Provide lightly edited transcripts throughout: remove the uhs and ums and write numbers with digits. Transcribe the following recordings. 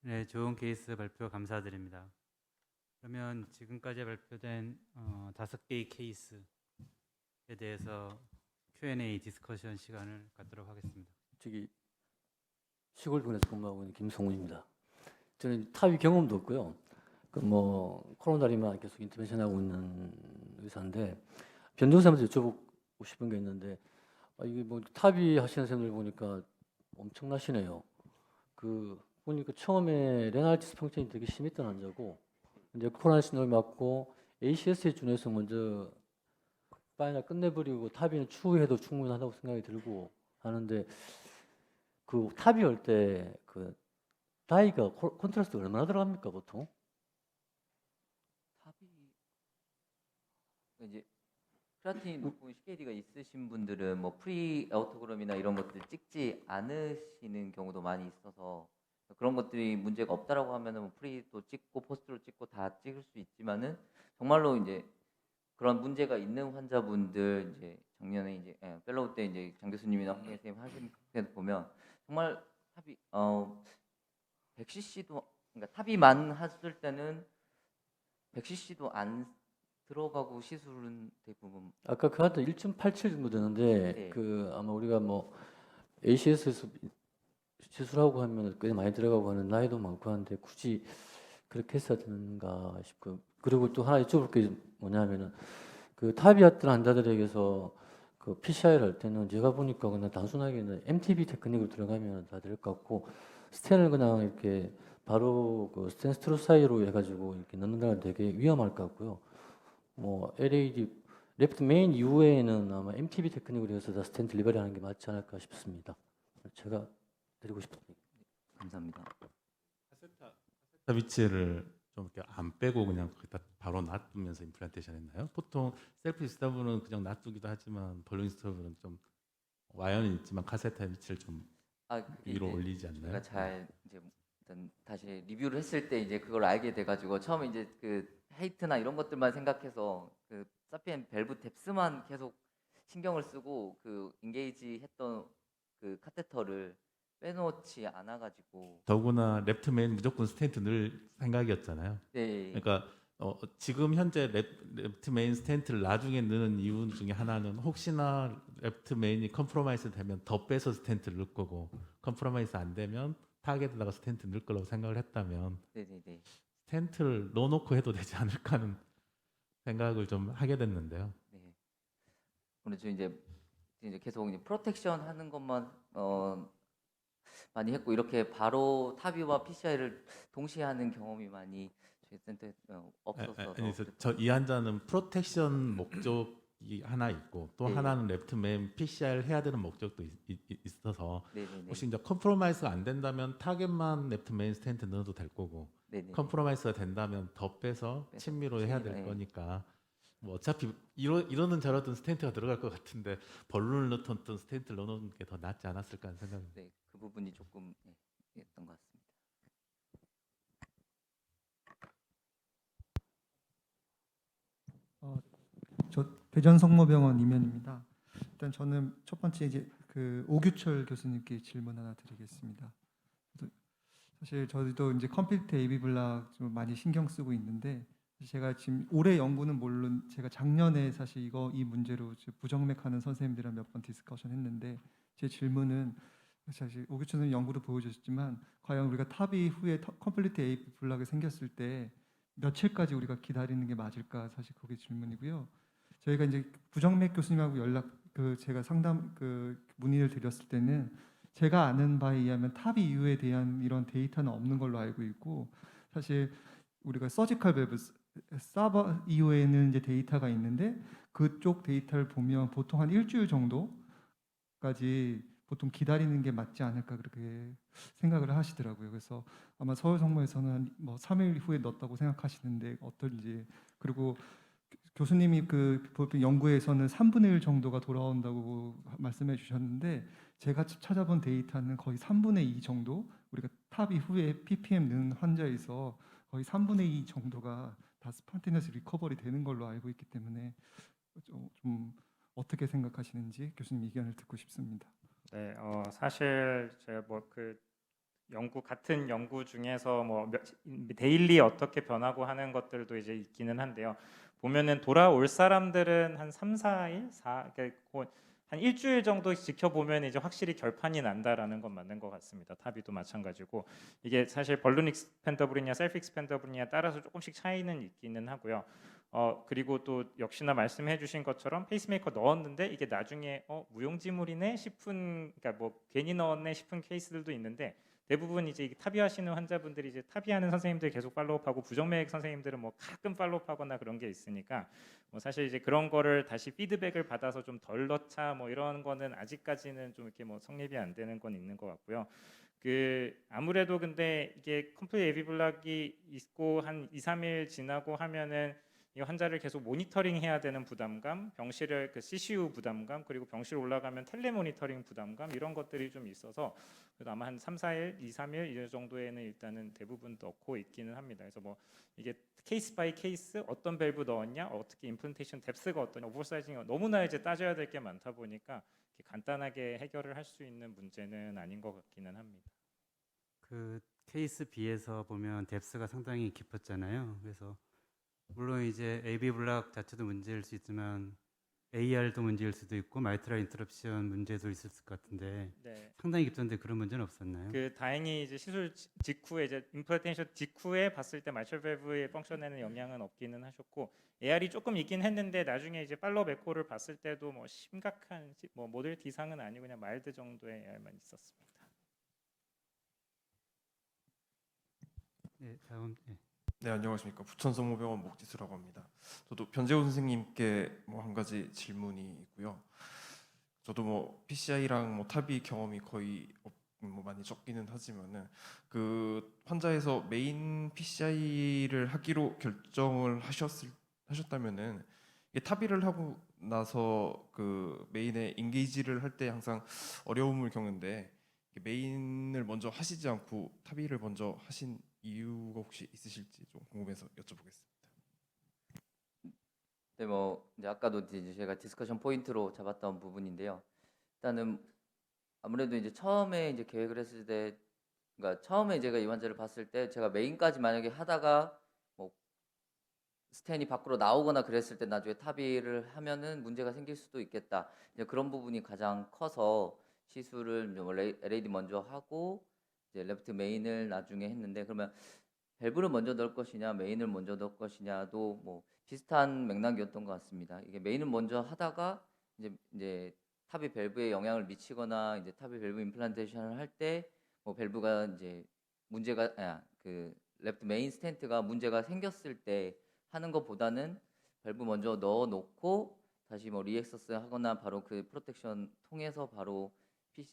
네, 좋은 케이스 발표 감사드립니다. 그러면 지금까지 발표된 5개의 케이스에 대해서 Q&A 디스커션 시간을 갖도록 하겠습니다. 저기 시골병원에서 근무하고 있는 김성훈입니다. 저는 탑이 경험도 없고요. 그 뭐 코로나리만 계속 인터벤션 하고 있는 의사인데 변호사한테 여쭤보고 싶은 게 있는데 이게 뭐 탑이 하시는 선생님들 보니까 엄청나시네요. 그 보니까 처음에 레나르티스 평증이 되게 심했던 환자고 이제 코로나 신호를 맞고 ACS에 준해서 먼저 파이널 끝내버리고 탑이는 추후해도 충분하다고 생각이 들고 하는데 그 탑이 올 때 그 다이가 콘트라스트 얼마나 들어갑니까 보통? 탑이 이제 크레아틴이 높은 CKD가 있으신 분들은 뭐 프리 아우토그램이나 이런 것들 찍지 않으시는 경우도 많이 있어서 그런 것들이 문제가 없다라고 하면은 뭐 프리도 찍고 포스트로 찍고 다 찍을 수 있지만은 정말로 이제 그런 문제가 있는 환자분들 이제 작년에 이제 펠로우 때 이제 장 교수님이나 황 선생님 하신 때 보면 정말 탑이 100cc도 그러니까 탑이만 했을 때는 100cc도 안 들어가고 시술은 대부분 아까 그 한테 1.87 정도 되는데 네. 그 아마 우리가 뭐 ACS에서 시술하고 하면 꽤 많이 들어가고 하는 나이도 많고 한데 굳이 그렇게 했어야 되는가 싶고 그리고 또 하나 여쭤볼 게 뭐냐면은 그 탑이었던 환자들에게서 그 PCI를 할 때는 제가 보니까 그냥 단순하게 MTB 테크닉으로 들어가면 다 될 것 같고 스텐을 그냥 이렇게 바로 그 스텐 스트로 사이로 해가지고 이렇게 넣는다는 되게 위험할 것 같고요. 뭐 LAD 레프트 메인 이후에는 아마 MTB 테크닉으로 해서 다 스텐 딜리버리 하는 게 맞지 않을까 싶습니다. 제가 드리고 싶습니다. 감사합니다. 카세타 위치를 좀 이렇게 안 빼고 그냥 거기다 바로 놔두면서 임플란테이션 했나요? 보통 셀프 스타브는 그냥 놔두기도 하지만 볼륨 스타브는 좀 와연은 있지만 카세타 위치를 좀 그게 위로 이제 올리지 않나요? 제가 잘 이제 일단 다시 리뷰를 했을 때 이제 그걸 알게 돼가지고 처음에 이제 그 헤이트나 이런 것들만 생각해서 그 사피엔 밸브 뎁스만 계속 신경을 쓰고 그 인게이지 했던 그 카테터를 빼놓지 않아가지고 더구나 랩트 메인 무조건 스텐트 넣을 생각이었잖아요. 네, 그러니까 지금 현재 랩트 메인 스텐트를 나중에 넣는 이유 중에 하나는 혹시나 랩트 메인이 컴프로마이즈 되면 더 빼서 스텐트를 넣을 거고 컴프로마이즈 안 되면 타겟에다가 스텐트 넣을 거라고 생각을 했다면 네네네. 스텐트를 넣어놓고 해도 되지 않을까 하는 생각을 좀 하게 됐는데요. 네. 오늘 저 이제 계속 이제 프로텍션 하는 것만 많이 했고 이렇게 바로 타비와 PCI를 동시에 하는 경험이 많이 저희 센터에 없었어서 이 환자는 프로텍션 목적이 하나 있고 또 네. 하나는 랩트맨 PCR을 해야 되는 목적도 있어서 네네네. 혹시 이제 컴프로마이스가 안 된다면 타겟만 랩트맨 스텐트 넣어도 될 거고 네네. 컴프로마이스가 된다면 더 빼서 친미로 해야 될 네. 거니까 뭐 어차피 이러는 저러든 스텐트가 들어갈 것 같은데 벌룬을 넣던 스텐트를 넣어놓는 게 더 낫지 않았을까 하는 생각입니다. 네, 그 부분이 조금 했던 것 같습니다. 저 대전성모병원 임현입니다. 일단 저는 첫 번째 이제 그 오규철 교수님께 질문 하나 드리겠습니다. 사실 저도 이제 컴퓨터 AB 블락 좀 많이 신경 쓰고 있는데 제가 지금 올해 연구는 물론 제가 작년에 사실 이 문제로 부정맥하는 선생님들이랑 몇 번 디스커션 했는데 제 질문은 사실 오규철 선생님 연구도 보여주셨지만 과연 우리가 탑이 후에 컴플리트 AB 블락이 생겼을 때 며칠까지 우리가 기다리는 게 맞을까 사실 그게 질문이고요. 저희가 이제 부정맥 교수님하고 제가 상담 문의를 드렸을 때는 제가 아는 바에 의하면 탑 이후에 대한 이런 데이터는 없는 걸로 알고 있고 사실 우리가 서지컬 밸브 사버 이후에는 이제 데이터가 있는데 그쪽 데이터를 보면 보통 한 일주일 정도까지 보통 기다리는 게 맞지 않을까 그렇게 생각을 하시더라고요. 그래서 아마 서울성모에서는 뭐 3일 후에 넣었다고 생각하시는데 어떨지 그리고 교수님이 그 연구에서는 3분의 1 정도가 돌아온다고 말씀해 주셨는데 제가 찾아본 데이터는 거의 3분의 2 정도 우리가 탑 이후에 ppm 넣은 환자에서 거의 3분의 2 정도가 다 스폰테니어스 리커버리 되는 걸로 알고 있기 때문에 좀 어떻게 생각하시는지 교수님 의견을 듣고 싶습니다. 네, 사실 제가 뭐 그 같은 연구 중에서 데일리 어떻게 변하고 하는 것들도 이제 있기는 한데요. 보면은 돌아올 사람들은 한 3, 4일, 한 일주일 정도 지켜보면 이제 확실히 결판이 난다라는 건 맞는 것 같습니다. 타비도 마찬가지고 이게 사실 벌룬 익스펜더블이냐 셀프 익스펜더블이냐에 따라서 조금씩 차이는 있기는 하고요. 그리고 또 역시나 말씀해주신 것처럼 페이스메이커 넣었는데 이게 나중에 무용지물이네 싶은, 그러니까 뭐 괜히 넣었네 싶은 케이스들도 있는데 대부분 이제 타비하시는 환자분들이 이제 타비하는 선생님들 계속 팔로우하고 부정맥 선생님들은 뭐 가끔 팔로우하거나 그런 게 있으니까 뭐 사실 이제 그런 거를 다시 피드백을 받아서 좀 덜 넣자 뭐 이런 거는 아직까지는 좀 이렇게 뭐 성립이 안 되는 건 있는 것 같고요. 아무래도 근데 이게 컴플릿 에비블락이 있고 한 2, 3일 지나고 하면은 이 환자를 계속 모니터링 해야 되는 부담감, 병실을 CCU 부담감, 그리고 병실 올라가면 텔레모니터링 부담감 이런 것들이 좀 있어서 그래도 아마 한 3, 4일, 2, 3일 이 정도에는 일단은 대부분 넣고 있기는 합니다. 그래서 뭐 이게 케이스 바이 케이스 어떤 밸브 넣었냐, 어떻게 임플란테이션 뎁스가 어떠냐, 오버사이징이 너무나 이제 따져야 될 게 많다 보니까 간단하게 해결을 할 수 있는 문제는 아닌 것 같기는 합니다. 그 케이스 B에서 보면 뎁스가 상당히 깊었잖아요. 그래서 물론 이제 AB 블락 자체도 문제일 수 있지만 AR도 문제일 수도 있고 마이트랄 인터럽션 문제도 있을 것 같은데 네. 상당히 깊던데 그런 문제는 없었나요? 다행히 이제 시술 직후에 이제 임플란테이션 직후에 봤을 때 마이트럴 밸브의 펑션에는 영향은 없기는 하셨고 AR이 조금 있긴 했는데 나중에 이제 팔로업 에코를 봤을 때도 뭐 심각한 뭐 모델 D상은 아니고 그냥 마일드 정도의 AR만 있었습니다. 네, 다음. 네. 네, 안녕하십니까. 부천성모병원 목지수라고 합니다. 저도 변재호 선생님께 뭐 한 가지 질문이 있고요. 저도 뭐 PCI랑 뭐 타비 경험이 거의 뭐 많이 적기는 하지만은 그 환자에서 메인 PCI를 하기로 결정을 하셨다면은 이게 타비를 하고 나서 그 메인에 인게이지를 할 때 항상 어려움을 겪는데 메인을 먼저 하시지 않고 타비를 먼저 하신 이유가 혹시 있으실지 좀 궁금해서 여쭤보겠습니다. 네, 뭐 이제 아까도 이제 제가 디스커션 포인트로 잡았던 부분인데요. 일단은 아무래도 이제 처음에 이제 계획을 했을 때, 그러니까 처음에 제가 이 환자를 봤을 때 제가 메인까지 만약에 하다가 뭐 스텐이 밖으로 나오거나 그랬을 때 나중에 타비를 하면은 문제가 생길 수도 있겠다. 이제 그런 부분이 가장 커서 시술을 뭐 LAD 먼저 하고 이제 레프트 메인을 나중에 했는데, 그러면 밸브를 먼저 넣을 것이냐 메인을 먼저 넣을 것이냐도 뭐 비슷한 맥락이었던 것 같습니다. 이게 메인을 먼저 하다가 이제 탑이 밸브에 영향을 미치거나 이제 탑이 밸브 임플란테이션을 할 때 뭐 밸브가 이제 문제가 그 레프트 메인 스텐트가 문제가 생겼을 때 하는 것보다는 밸브 먼저 넣어 놓고 다시 뭐 리액서스 하거나 바로 그 프로텍션 통해서 바로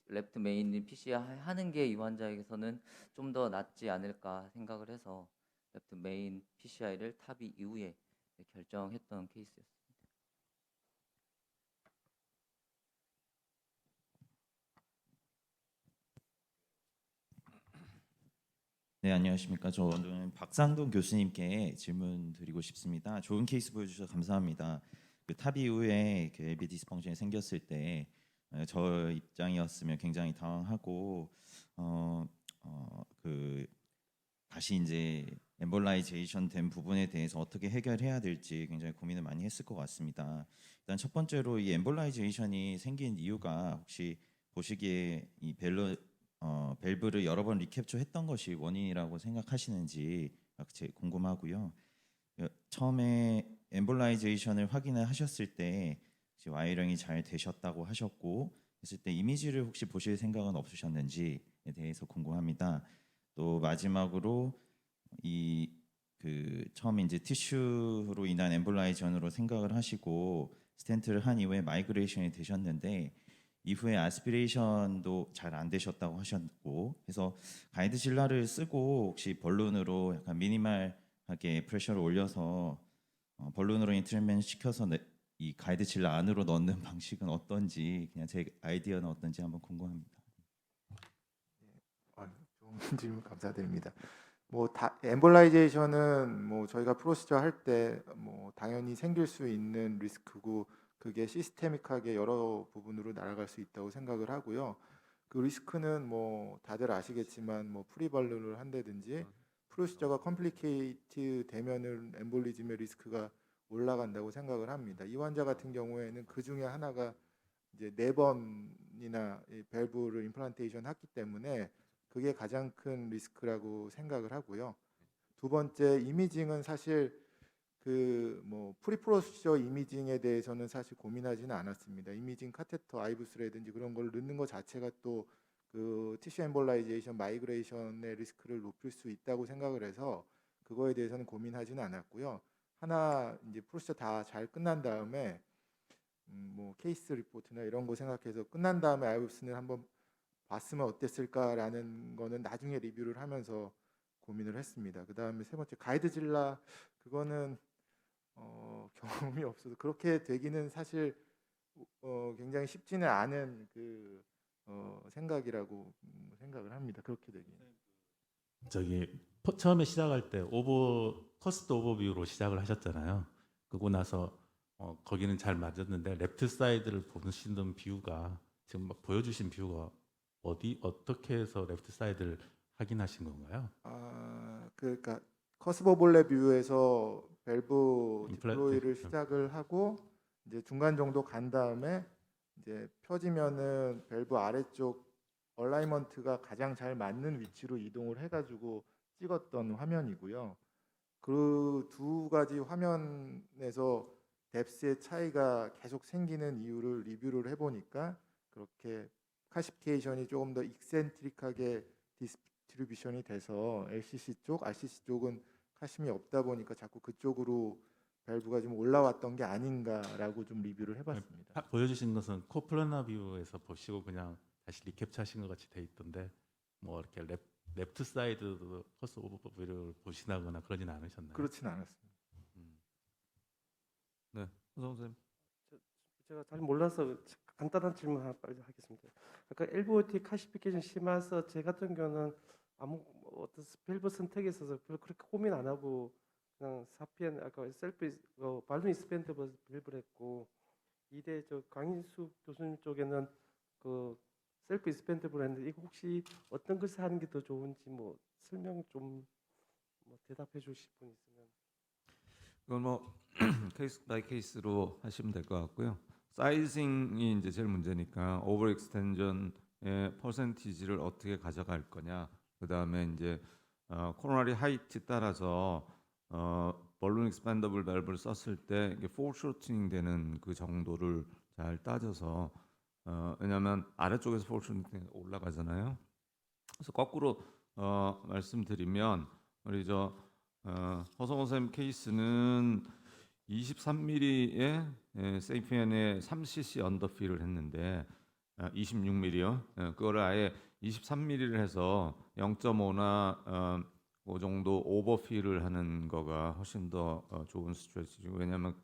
레프트 메인 PCI 하는 게 이 환자에게서는 좀 더 낫지 않을까 생각을 해서 레프트 메인 PCI를 탑이 이후에 결정했던 케이스였습니다. 네, 안녕하십니까. 저는 박상동 교수님께 질문 드리고 싶습니다. 좋은 케이스 보여주셔서 감사합니다. 그 탑 이후에 그 LV 디스펑션이 생겼을 때 저 입장이었으면 굉장히 당황하고 그 다시 이제 엠볼라이제이션 된 부분에 대해서 어떻게 해결해야 될지 굉장히 고민을 많이 했을 것 같습니다. 일단 첫 번째로 이 엠볼라이제이션이 생긴 이유가 혹시 보시기에 이 밸브를 여러 번 리캡처했던 것이 원인이라고 생각하시는지 궁금하고요. 처음에 엠볼라이제이션을 확인을 하셨을 때 와이어링이 잘 되셨다고 하셨고 했을 때 이미지를 혹시 보실 생각은 없으셨는지에 대해서 궁금합니다. 또 마지막으로 처음에 이제 티슈로 인한 엠볼라이전으로 생각을 하시고 스텐트를 한 이후에 마이그레이션이 되셨는데 이후에 아스피레이션도 잘 안 되셨다고 하셨고 해서 가이드 질라를 쓰고 혹시 벌룬으로 약간 미니멀하게 프레셔를 올려서 벌룬으로 인트리트먼트 시켜서 이 가이드 질라 안으로 넣는 방식은 어떤지 그냥 제 아이디어는 어떤지 한번 궁금합니다. 좋은 질문 감사드립니다. 엠볼라이제이션은 뭐 저희가 프로시저 할 때 뭐 당연히 생길 수 있는 리스크고 그게 시스테믹하게 여러 부분으로 날아갈 수 있다고 생각을 하고요. 그 리스크는 뭐 다들 아시겠지만 뭐 프리발론을 한다든지 프로시저가 컴플리케이트 되면은 엠볼리즘의 리스크가 올라간다고 생각을 합니다. 이 환자 같은 경우에는 그 중에 하나가 이제 4번이나 이 밸브를 임플란테이션 했기 때문에 그게 가장 큰 리스크라고 생각을 하고요. 두 번째 이미징은 사실 그 뭐 프리프로시저 이미징에 대해서는 사실 고민하지는 않았습니다. 이미징 카테터 아이브스라든지 그런 걸 넣는 것 자체가 또 그 티슈 엠볼라이제이션 마이그레이션의 리스크를 높일 수 있다고 생각을 해서 그거에 대해서는 고민하지는 않았고요. 하나 이제 프로시저 다 잘 끝난 다음에 뭐 케이스 리포트나 이런 거 생각해서 끝난 다음에 아이브스는 한번 봤으면 어땠을까라는 거는 나중에 리뷰를 하면서 고민을 했습니다. 그 다음에 세 번째 가이드질라 그거는 경험이 없어서 그렇게 되기는 사실 굉장히 쉽지는 않은 그 생각이라고 생각을 합니다. 그렇게 되기는. 저기 처음에 시작할 때 커스트 오버뷰로 시작을 하셨잖아요. 그러고 나서 거기는 잘 맞았는데 레프트 사이드를 보시는 뷰가 지금 막 보여주신 뷰가 어떻게 해서 레프트 사이드를 확인하신 건가요? 그러니까 커스버볼레 뷰에서 밸브 임플란트. 디플로이를 시작을 하고 이제 중간 정도 간 다음에 이제 펴지면은 밸브 아래쪽 얼라이먼트가 가장 잘 맞는 위치로 이동을 해가지고 찍었던 화면이고요. 그 두 가지 화면에서 뎁스의 차이가 계속 생기는 이유를 리뷰를 해보니까 그렇게 카시피케이션이 조금 더 익센트릭하게 디스트리뷰션이 돼서 LCC 쪽, RCC 쪽은 카심이 없다 보니까 자꾸 그쪽으로 밸브가 좀 올라왔던 게 아닌가라고 좀 리뷰를 해봤습니다. 보여주신 것은 코플라나 뷰에서 보시고 그냥 다시 리캡처하신 것 같이 돼 있던데 뭐 이렇게 레프트 사이드 커스 오버뷰를 보시나거나 그러진 않으셨나요? 그렇진 않았습니다. 네, 허성 선생님. 제가 잘 몰라서 간단한 질문 하나 빨리 하겠습니다. 아까 LVOT 카시피케이션 심해서 제 같은 경우는 아무 어떤 밸브 선택에 있어서 별로 그렇게 고민 안 하고 그냥 사피엔 아까 셀프 발론 익스펜더블 밸브를 했고 이대 저 강인수 교수님 쪽에는 그 셀프 익스펜더블 했는데 이거 혹시 어떤 것을 하는 게 더 좋은지 뭐 설명 좀 뭐 대답해 주실 분 있으면. 그건 뭐 케이스 바이 케이스로 하시면 될 것 같고요. 사이징이 이제 제일 문제니까 오버 익스텐전의 퍼센티지를 어떻게 가져갈 거냐. 그다음에 이제 코로나리 하이트 따라서 벌룬 익스펜더블 밸브를 썼을 때 이게 폴 쇼트닝 되는 그 정도를 잘 따져서 왜냐하면 아래쪽에서 폴 쇼트닝 올라가잖아요. 그래서 거꾸로 말씀드리면 우리 허성호 선생님 케이스는 23mm의 세이피엔에 3cc 언더필을 했는데 26mm요. 그거를 아예 23mm를 해서 0.5나 그 정도 오버필을 하는 거가 훨씬 더 좋은 스트레치죠. 왜냐하면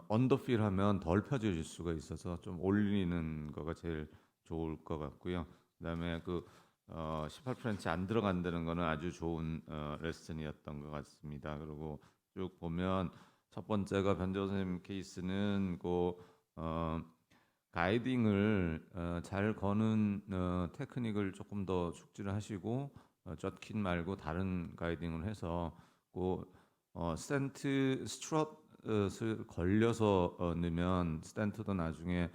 언더필 하면 덜 펴질 수가 있어서 좀 올리는 거가 제일 좋을 것 같고요. 그다음에 18프렌치 안 들어간다는 거는 아주 좋은 레슨이었던 것 같습니다. 그리고 쭉 보면 첫 번째가 변재호 선생님 케이스는 가이딩을 잘 거는 테크닉을 조금 더 숙지를 하시고 젖킨 말고 다른 가이딩을 해서 스탠트 스트럿을 걸려서 넣으면 스탠트도 나중에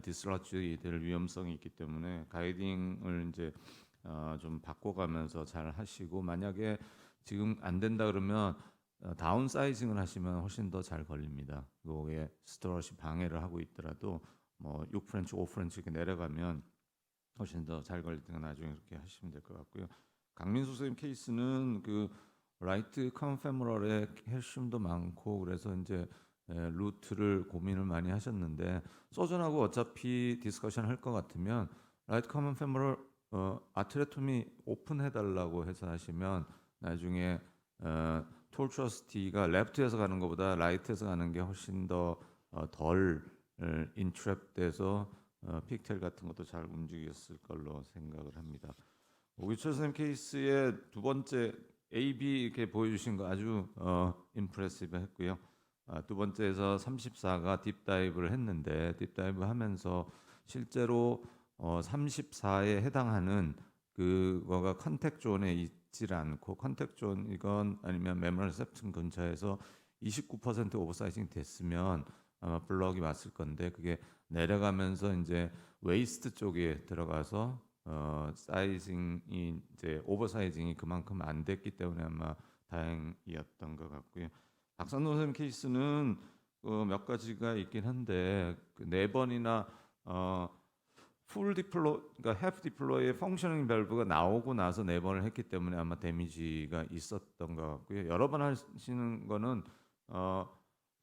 디스러치 될 위험성이 있기 때문에 가이딩을 이제 좀 바꿔가면서 잘 하시고 만약에 지금 안 된다 그러면 다운 사이징을 하시면 훨씬 더 잘 걸립니다. 그게 스트럿이 방해를 하고 있더라도 뭐 6프렌치, 5프렌치 이렇게 내려가면 훨씬 더 잘 걸릴 때가 나중에 그렇게 하시면 될 것 같고요. 강민수 선생님 케이스는 라이트 컨페모럴에 헬슘도 많고 그래서 이제 루트를 고민을 많이 하셨는데 소전하고 어차피 디스커션 할 것 같으면 라이트 커먼 페모럴 아트레토미 오픈해달라고 해서 하시면 나중에 톨트러스티가 레프트에서 가는 것보다 라이트에서 가는 게 훨씬 더 덜 인트랩돼서 픽텔 같은 것도 잘 움직였을 걸로 생각을 합니다. 오기철 선생님 케이스의 두 번째 AB 이렇게 보여주신 거 아주 임프레시브 했고요. 두 번째에서 34가 딥다이브를 했는데 딥다이브 하면서 실제로 34에 해당하는 그거가 컨택 존에 있질 않고 컨택 존이건 아니면 메모리 셉튼 근처에서 29% 오버사이징 됐으면 아마 블럭이 맞을 건데 그게 내려가면서 이제 웨이스트 쪽에 들어가서 사이징이 이제 오버사이징이 그만큼 안 됐기 때문에 아마 다행이었던 것 같고요. 박선동 선생님 케이스는 몇 가지가 있긴 한데 그 4번이나 풀 디플로, 그러니까 half 디플로의 펑셔닝 밸브가 나오고 나서 4번을 했기 때문에 아마 데미지가 있었던 것 같고요. 여러 번 하시는 거는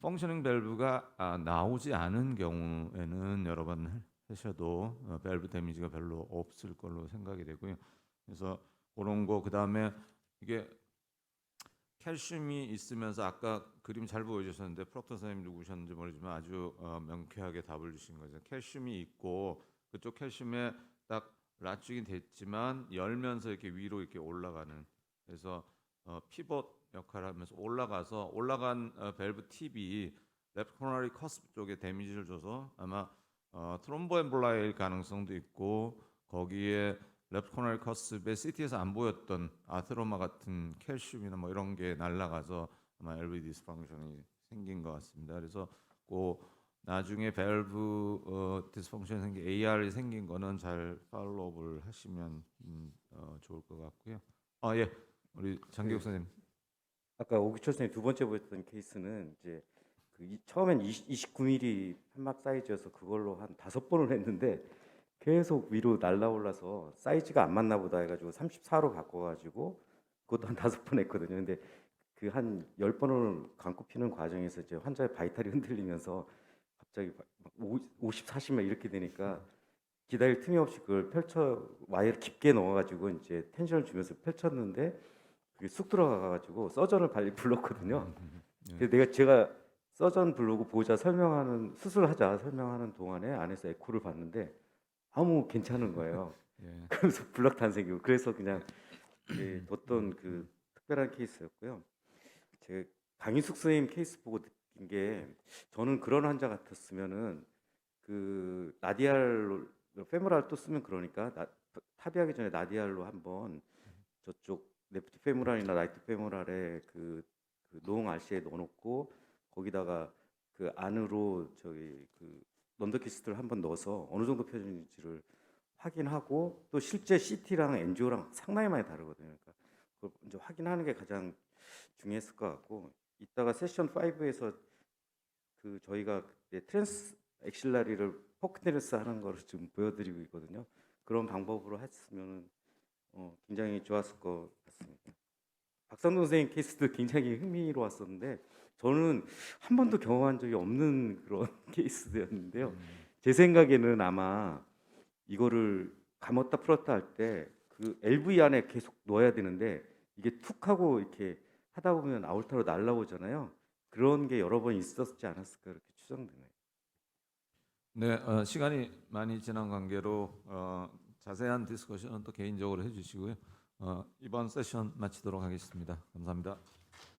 펑셔닝 밸브가 나오지 않은 경우에는 여러 번 하셔도 밸브 데미지가 별로 없을 걸로 생각이 되고요. 그래서 그런 거 그다음에 이게 칼슘이 있으면서 아까 그림 잘 보여주셨는데 프록터 선생님 누구셨는지 모르지만 아주 명쾌하게 답을 주신 거죠. 칼슘이 있고 그쪽 칼슘에 딱 라축이 됐지만 열면서 이렇게 위로 이렇게 올라가는 그래서 피벗 역할을 하면서 올라간 밸브 팁이 랩트 코로나리 커스프 쪽에 데미지를 줘서 아마 트롬보엠볼라일 가능성도 있고 거기에 랩트 코로나리 커스프에 CT에서 안 보였던 아테로마 같은 칼슘이나 뭐 이런 게 날아가서 아마 LV 디스펑션이 생긴 것 같습니다. 그래서 그 나중에 밸브 디스펑션 생긴 AR이 생긴 거는 잘 팔로우업을 하시면 좋을 것 같고요. 예, 우리 장기욱 선생님. 아까 오규철 선생님 두 번째 보였던 케이스는 이제 처음엔 29mm 판막 사이즈여서 그걸로 한 5번을 했는데 계속 위로 날라올라서 사이즈가 안 맞나 보다 해가지고 34로 바꿔가지고 그것도 한 5번 했거든요. 근데 그 한 10번을 감고 피는 과정에서 이제 환자의 바이탈이 흔들리면서 갑자기 50, 40만 이렇게 되니까 기다릴 틈이 없이 그걸 와이어를 깊게 넣어가지고 이제 텐션을 주면서 펼쳤는데 그게 쑥 들어가가지고 서전을 빨리 불렀거든요. 근데 제가 서전 부르고 보자 수술하자 설명하는 동안에 안에서 에코를 봤는데 아무 괜찮은 거예요. 그래서 블럭 탄생이고 그래서 그냥 뒀던 그 특별한 케이스였고요. 제가 강인숙 선생님 케이스 보고 느낀 게 저는 그런 환자 같았으면은 그 라디알 페모랄 또 쓰면 그러니까 탑의하기 전에 라디알로 한번 저쪽 레프트 페모랄이나 라이트 페모랄에 그 노홍 RC에 넣어놓고 거기다가 그 안으로 그 런더키스트를 한번 넣어서 어느 정도 표준인지를 확인하고 또 실제 CT랑 엔지오랑 상당히 많이 다르거든요. 그러니까 그걸 이제 확인하는 게 가장 중요했을 것 같고 이따가 세션 5에서 그 저희가 트랜스 엑실라리를 포크 테니스 하는 거를 지금 보여드리고 있거든요. 그런 방법으로 했으면 굉장히 좋았을 것 같습니다. 박상동 선생님 케이스도 굉장히 흥미로웠었는데 저는 한 번도 경험한 적이 없는 그런 케이스였는데요. 제 생각에는 아마 이거를 감았다 풀었다 할 때 그 LV 안에 계속 넣어야 되는데 이게 툭 하고 이렇게 하다 보면 아울타로 날라오잖아요. 그런 게 여러 번 있었지 않았을까 이렇게 추정되네요. 네, 시간이 많이 지난 관계로 자세한 디스커션은 또 개인적으로 해주시고요. 이번 세션 마치도록 하겠습니다. 감사합니다.